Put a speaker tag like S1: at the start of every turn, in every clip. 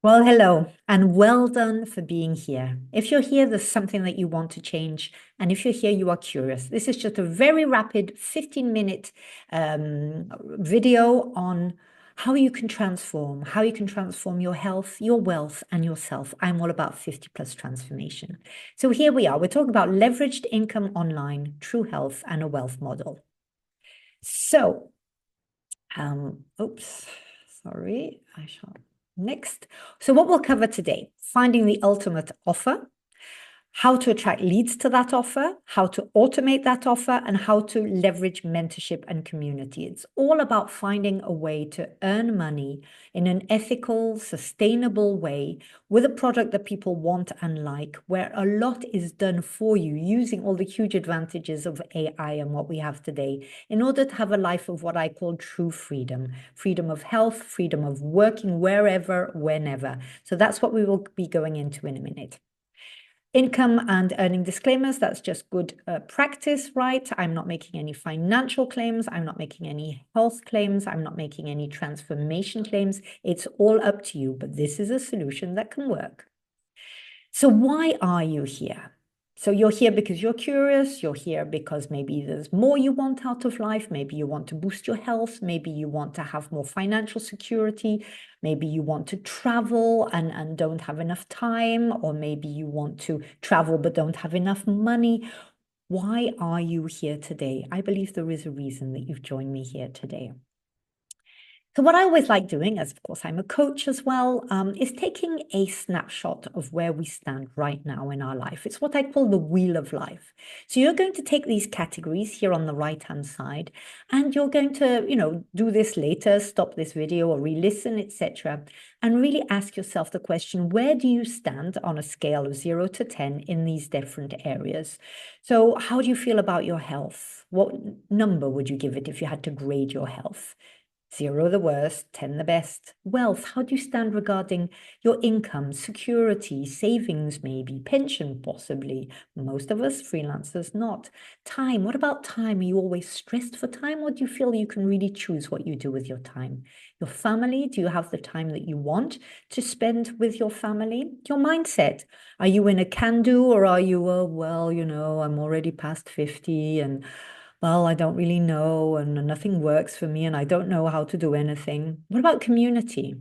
S1: Well, hello, and well done for being here. If you're here, there's something that you want to change. And if you're here, you are curious. This is just a very rapid 15-minute video on how you can transform your health, your wealth, and yourself. I'm all about 50 plus transformation. So here we are. We're talking about leveraged income online, true health, and a wealth model. So, oops, sorry, I shall. Next. So what we'll cover today, finding the ultimate offer, how to attract leads to that offer, how to automate that offer, and how to leverage mentorship and community. It's all about finding a way to earn money in an ethical, sustainable way with a product that people want and like, where a lot is done for you using all the huge advantages of AI and what we have today in order to have a life of what I call true freedom, freedom of health, freedom of working wherever, whenever. So that's what we will be going into in a minute. Income and earning disclaimers, that's just good practice, right? I'm not making any financial claims. I'm not making any health claims. I'm not making any transformation claims. It's all up to you, but this is a solution that can work. So why are you here? So you're here because you're curious. You're here because maybe there's more you want out of life. Maybe you want to boost your health. Maybe you want to have more financial security. Maybe you want to travel and don't have enough time. Or maybe you want to travel but don't have enough money. Why are you here today? I believe there is a reason that you've joined me here today. So what I always like doing, as of course I'm a coach as well, is taking a snapshot of where we stand right now in our life. It's what I call the wheel of life. So you're going to take these categories here on the right-hand side, and you're going to, do this later, stop this video or re-listen, etc., and really ask yourself the question, where do you stand on a scale of 0 to 10 in these different areas? So how do you feel about your health? What number would you give it if you had to grade your health? 0 the worst, 10 the best. Wealth, how do you stand regarding your income, security, savings maybe, pension possibly? Most of us freelancers not. Time, what about time? Are you always stressed for time, or do you feel you can really choose what you do with your time? Your family, do you have the time that you want to spend with your family? Your mindset, are you in a can-do, or are you, I'm already past 50 and well, I don't really know, and nothing works for me, and I don't know how to do anything. What about community?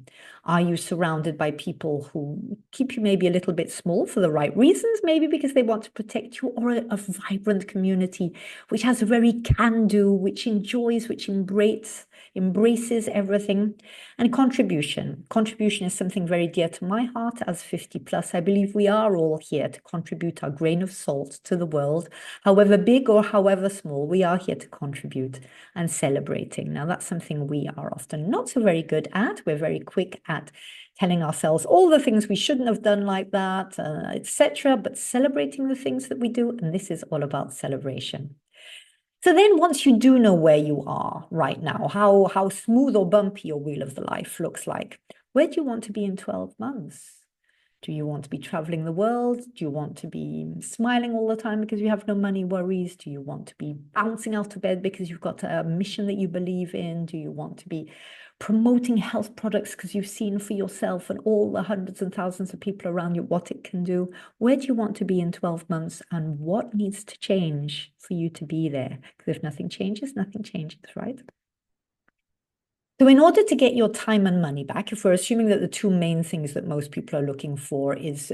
S1: Are you surrounded by people who keep you maybe a little bit small for the right reasons, maybe because they want to protect you, or a vibrant community which has a very can-do, which enjoys, which embraces everything? And contribution. Contribution is something very dear to my heart as 50 plus. I believe we are all here to contribute our grain of salt to the world. However big or however small, we are here to contribute and celebrating. Now, that's something we are often not so very good at. We're very quick at telling ourselves all the things we shouldn't have done like that, etc., but celebrating the things that we do. And this is all about celebration. So then once you do know where you are right now, how smooth or bumpy your wheel of the life looks like, where do you want to be in 12 months? Do you want to be traveling the world? Do you want to be smiling all the time because you have no money worries? Do you want to be bouncing out of bed because you've got a mission that you believe in? Do you want to be promoting health products because you've seen for yourself and all the hundreds and thousands of people around you what it can do? Where do you want to be in 12 months, and what needs to change for you to be there? Because if nothing changes, right? So in order to get your time and money back, if we're assuming that the two main things that most people are looking for is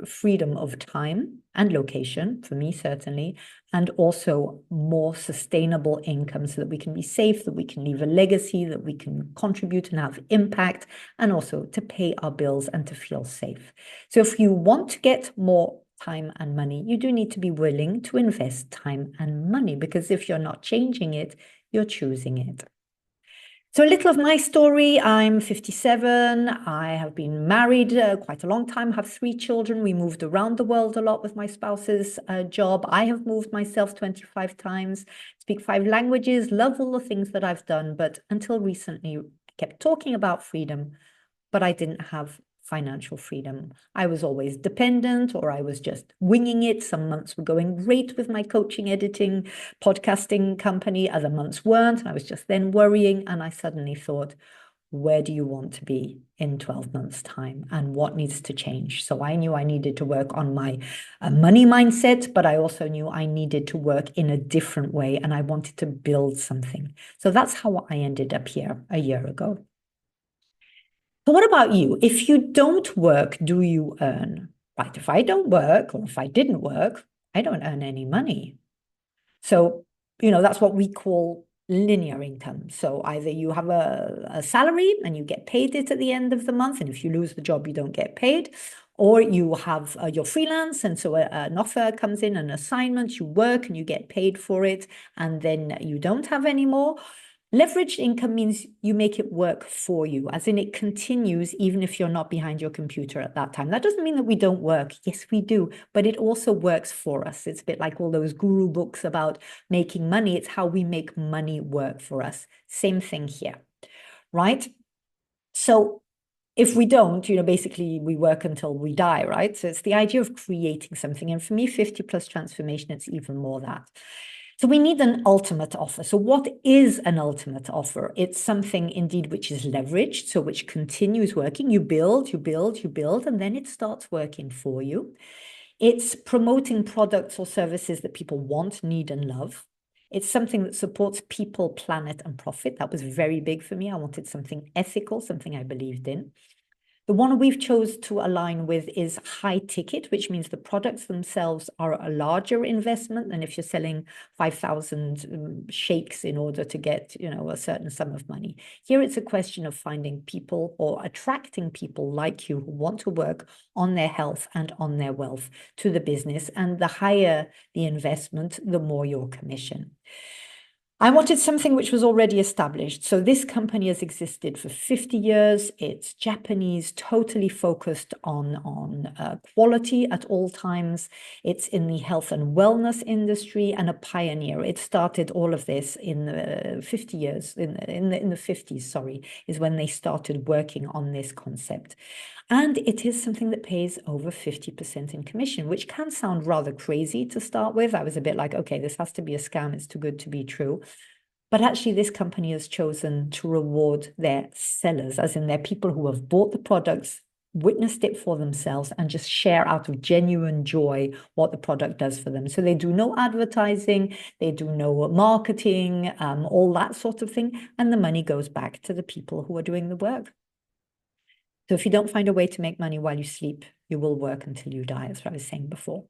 S1: freedom of time and location, for me certainly, and also more sustainable income so that we can be safe, that we can leave a legacy, that we can contribute and have impact, and also to pay our bills and to feel safe. So if you want to get more time and money, you do need to be willing to invest time and money, because if you're not changing it, you're choosing it. So a little of my story. I'm 57. I have been married quite a long time, have 3 children. We moved around the world a lot with my spouse's job. I have moved myself 25 times, speak 5 languages, love all the things that I've done. But until recently, I kept talking about freedom, but I didn't have financial freedom. I was always dependent, or I was just winging it. Some months were going great with my coaching, editing, podcasting company. Other months weren't. And I was just then worrying. And I suddenly thought, where do you want to be in 12 months' time and what needs to change? So I knew I needed to work on my money mindset, but I also knew I needed to work in a different way and I wanted to build something. So that's how I ended up here a year ago. So what about you? If you don't work, do you earn? Right, if I don't work or if I didn't work, I don't earn any money. So, that's what we call linear income. So either you have a salary and you get paid it at the end of the month, and if you lose the job, you don't get paid. Or you have your freelance, and so an offer comes in, an assignment, you work and you get paid for it, and then you don't have any more. Leveraged income means you make it work for you, as in it continues even if you're not behind your computer at that time. That doesn't mean that we don't work. Yes, we do, but it also works for us. It's a bit like all those guru books about making money. It's how we make money work for us. Same thing here, right? So if we don't, basically we work until we die, right? So it's the idea of creating something. And for me, 50 plus transformation, it's even more that. So we need an ultimate offer. So what is an ultimate offer? It's something indeed which is leveraged, so which continues working. You build, you build, you build, and then it starts working for you. It's promoting products or services that people want, need, and love. It's something that supports people, planet, and profit. That was very big for me. I wanted something ethical, something I believed in. The one we've chose to align with is high ticket, which means the products themselves are a larger investment than if you're selling 5,000 shakes in order to get, a certain sum of money. Here it's a question of finding people or attracting people like you who want to work on their health and on their wealth to the business. And the higher the investment, the more your commission. I wanted something which was already established. So this company has existed for 50 years. It's Japanese, totally focused on quality at all times. It's in the health and wellness industry and a pioneer. It started all of this in the 50 years, in the 50s, sorry, is when they started working on this concept. And it is something that pays over 50% in commission, which can sound rather crazy to start with. I was a bit like, okay, this has to be a scam. It's too good to be true. But actually, this company has chosen to reward their sellers, as in their people who have bought the products, witnessed it for themselves, and just share out of genuine joy what the product does for them. So they do no advertising, they do no marketing, all that sort of thing. And the money goes back to the people who are doing the work. So if you don't find a way to make money while you sleep, you will work until you die, as I was saying before.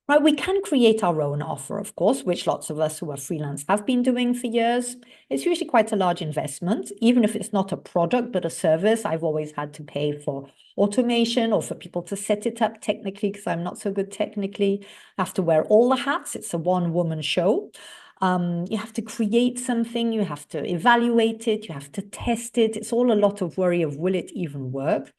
S1: Right, we can create our own offer, of course, which lots of us who are freelance have been doing for years. It's usually quite a large investment, even if it's not a product, but a service. I've always had to pay for automation or for people to set it up technically, because I'm not so good technically. I have to wear all the hats. It's a one-woman show. You have to create something, you have to evaluate it, you have to test it. It's all a lot of worry of will it even work?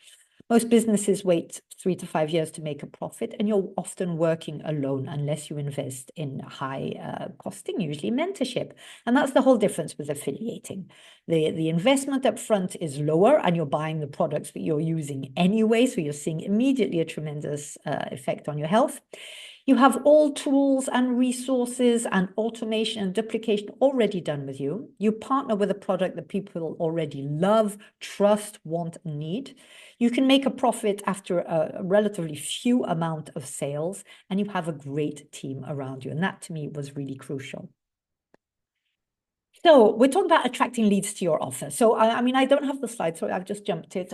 S1: Most businesses wait 3 to 5 years to make a profit, and you're often working alone unless you invest in high costing, usually mentorship. And that's the whole difference with affiliating. The investment up front is lower, and you're buying the products that you're using anyway, so you're seeing immediately a tremendous effect on your health. You have all tools and resources and automation and duplication already done with you. You partner with a product that people already love, trust, want, and need. You can make a profit after a relatively few amount of sales, and you have a great team around you. And that to me was really crucial. So we're talking about attracting leads to your offer. So I mean, I don't have the slide, so I've just jumped it.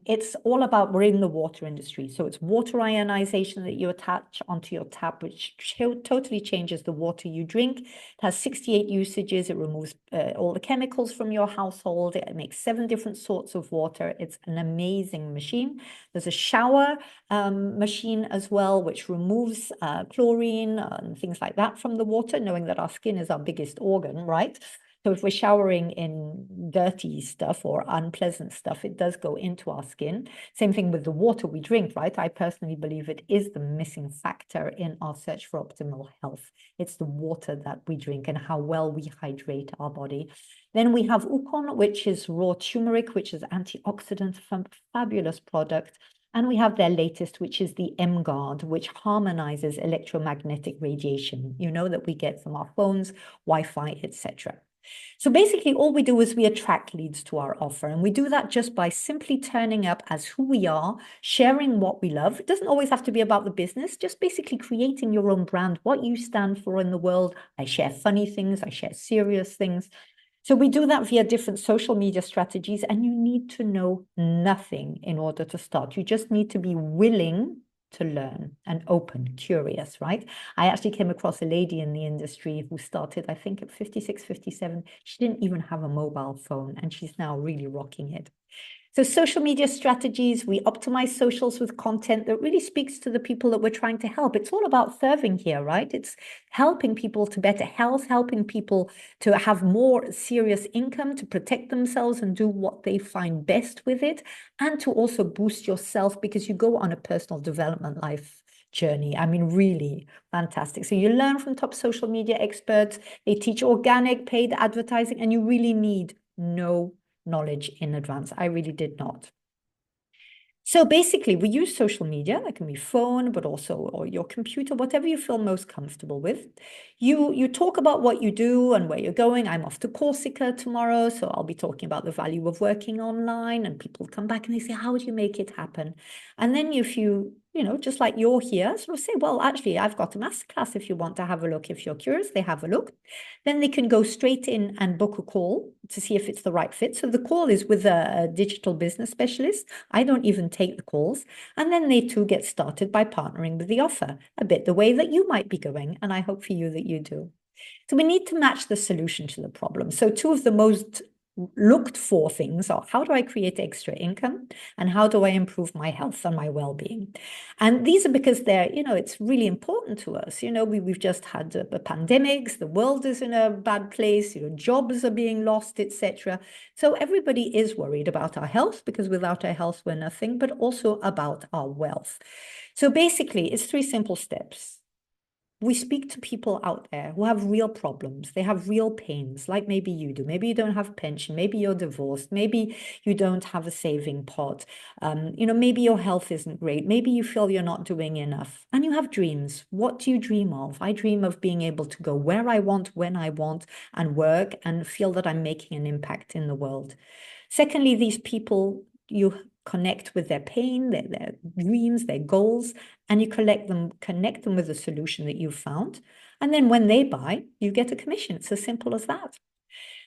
S1: It's all about, we're in the water industry. So it's water ionization that you attach onto your tap, which totally changes the water you drink. It has 68 usages. It removes all the chemicals from your household. It makes 7 different sorts of water. It's an amazing machine. There's a shower machine as well, which removes chlorine and things like that from the water, knowing that our skin is our biggest organ, right? So if we're showering in dirty stuff or unpleasant stuff, it does go into our skin. Same thing with the water we drink, right? I personally believe it is the missing factor in our search for optimal health. It's the water that we drink and how well we hydrate our body. Then we have Ukon, which is raw turmeric, which is antioxidant, fabulous product. And we have their latest, which is the M-Guard, which harmonizes electromagnetic radiation, that we get from our phones, Wi-Fi, etc. So basically, all we do is we attract leads to our offer. And we do that just by simply turning up as who we are, sharing what we love. It doesn't always have to be about the business, just basically creating your own brand, what you stand for in the world. I share funny things, I share serious things. So we do that via different social media strategies, and you need to know nothing in order to start. You just need to be willing to learn and open, curious, right? I actually came across a lady in the industry who started, I think, at 56, 57. She didn't even have a mobile phone, and she's now really rocking it. So social media strategies, we optimize socials with content that really speaks to the people that we're trying to help. It's all about serving here, right? It's helping people to better health, helping people to have more serious income, to protect themselves and do what they find best with it, and to also boost yourself because you go on a personal development life journey. I mean, really fantastic. So you learn from top social media experts. They teach organic, paid advertising, and you really need no knowledge in advance. I really did not. So basically, we use social media. That can be phone, but also or your computer, whatever you feel most comfortable with. You talk about what you do and where you're going. I'm off to Corsica tomorrow, so I'll be talking about the value of working online. And people come back and they say, "How do you make it happen?" And then if you know, just like you're here, sort of say, well, actually, I've got a masterclass if you want to have a look. If you're curious, they have a look. Then they can go straight in and book a call to see if it's the right fit. So the call is with a digital business specialist. I don't even take the calls. And then they too get started by partnering with the offer, a bit the way that you might be going. And I hope for you that you do. So we need to match the solution to the problem. So two of the most looked for things are how do I create extra income and how do I improve my health and my well-being? And these are because they're, it's really important to us. We've just had the pandemics, the world is in a bad place, jobs are being lost, etc. So everybody is worried about our health because without our health, we're nothing, but also about our wealth. So basically, it's three simple steps. We speak to people out there who have real problems. They have real pains, like maybe you do. Maybe you don't have pension. Maybe you're divorced. Maybe you don't have a saving pot. Maybe your health isn't great. Maybe you feel you're not doing enough. And you have dreams. What do you dream of? I dream of being able to go where I want, when I want, and work and feel that I'm making an impact in the world. Secondly, these people, you connect with their pain, their dreams, their goals, and you connect them with a solution that you've found. And then when they buy, you get a commission. It's as simple as that.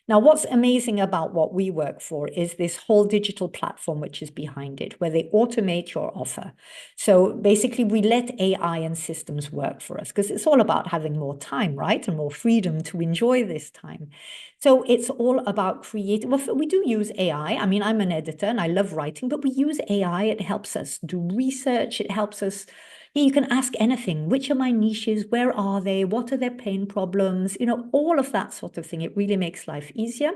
S1: Now, what's amazing about what we work for is this whole digital platform which is behind it, where they automate your offer. So basically, we let AI and systems work for us because it's all about having more time, right? And more freedom to enjoy this time. So it's all about creating. Well, we do use AI. I mean, I'm an editor and I love writing, but we use AI. It helps us do research. It helps us. You can ask anything. Which are my niches? Where are they? What are their pain problems? All of that sort of thing. It really makes life easier.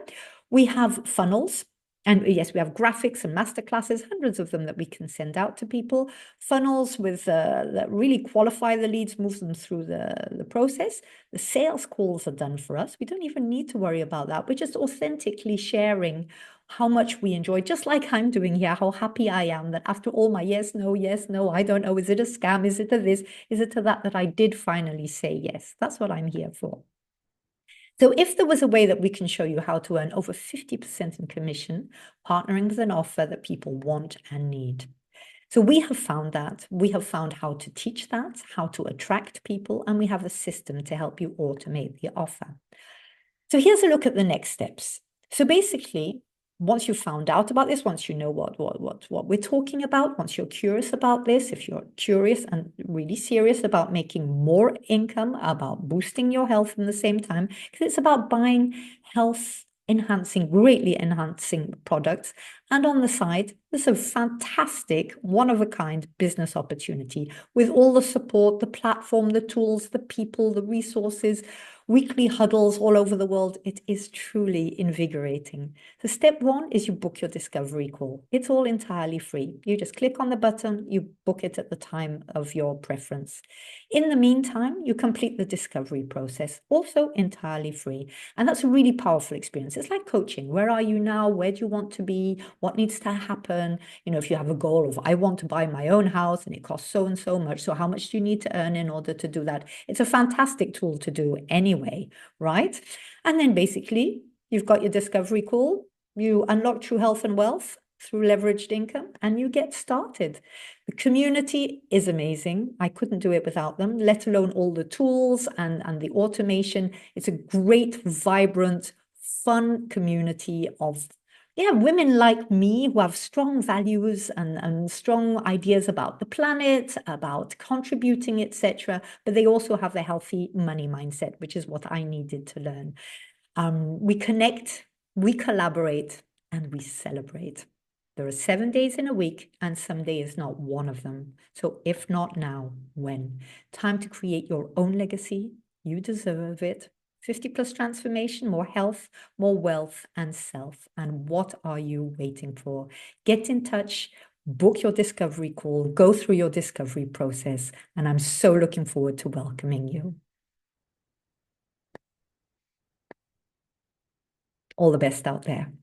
S1: We have funnels. And yes, we have graphics and masterclasses, hundreds of them that we can send out to people. Funnels with that really qualify the leads, move them through the process. The sales calls are done for us. We don't even need to worry about that. We're just authentically sharing how much we enjoy, just like I'm doing here, how happy I am that after all my yes, no, I don't know, is it a scam? Is it a this? Is it a that I did finally say yes? That's what I'm here for. So if there was a way that we can show you how to earn over 50% in commission, partnering with an offer that people want and need. So we have found that. We have found how to teach that, how to attract people, and we have a system to help you automate the offer. So here's a look at the next steps. So basically, once you've found out about this, once you know what we're talking about, once you're curious about this, if you're curious and really serious about making more income, about boosting your health in the same time, because it's about buying health enhancing, greatly enhancing products. And on the side, there's a fantastic, one-of-a-kind business opportunity with all the support, the platform, the tools, the people, the resources, weekly huddles all over the world. It is truly invigorating. So step one is you book your discovery call. It's all entirely free. You just click on the button, you book it at the time of your preference. In the meantime, you complete the discovery process, also entirely free. And that's a really powerful experience. It's like coaching. Where are you now? Where do you want to be? What needs to happen? If you have a goal of, I want to buy my own house and it costs so and so much. So how much do you need to earn in order to do that? It's a fantastic tool to do anyway, right? And then basically, you've got your discovery call, you unlock true health and wealth through leveraged income, and you get started. The community is amazing. I couldn't do it without them, let alone all the tools and the automation. It's a great, vibrant, fun community of women like me who have strong values and strong ideas about the planet, about contributing, etc. But they also have the healthy money mindset, which is what I needed to learn. We connect, we collaborate, and we celebrate. There are 7 days in a week, and someday is not one of them. So if not now, when? Time to create your own legacy. You deserve it. 50 plus transformation, more health, more wealth, and self. And what are you waiting for? Get in touch, book your discovery call, go through your discovery process. And I'm so looking forward to welcoming you. All the best out there.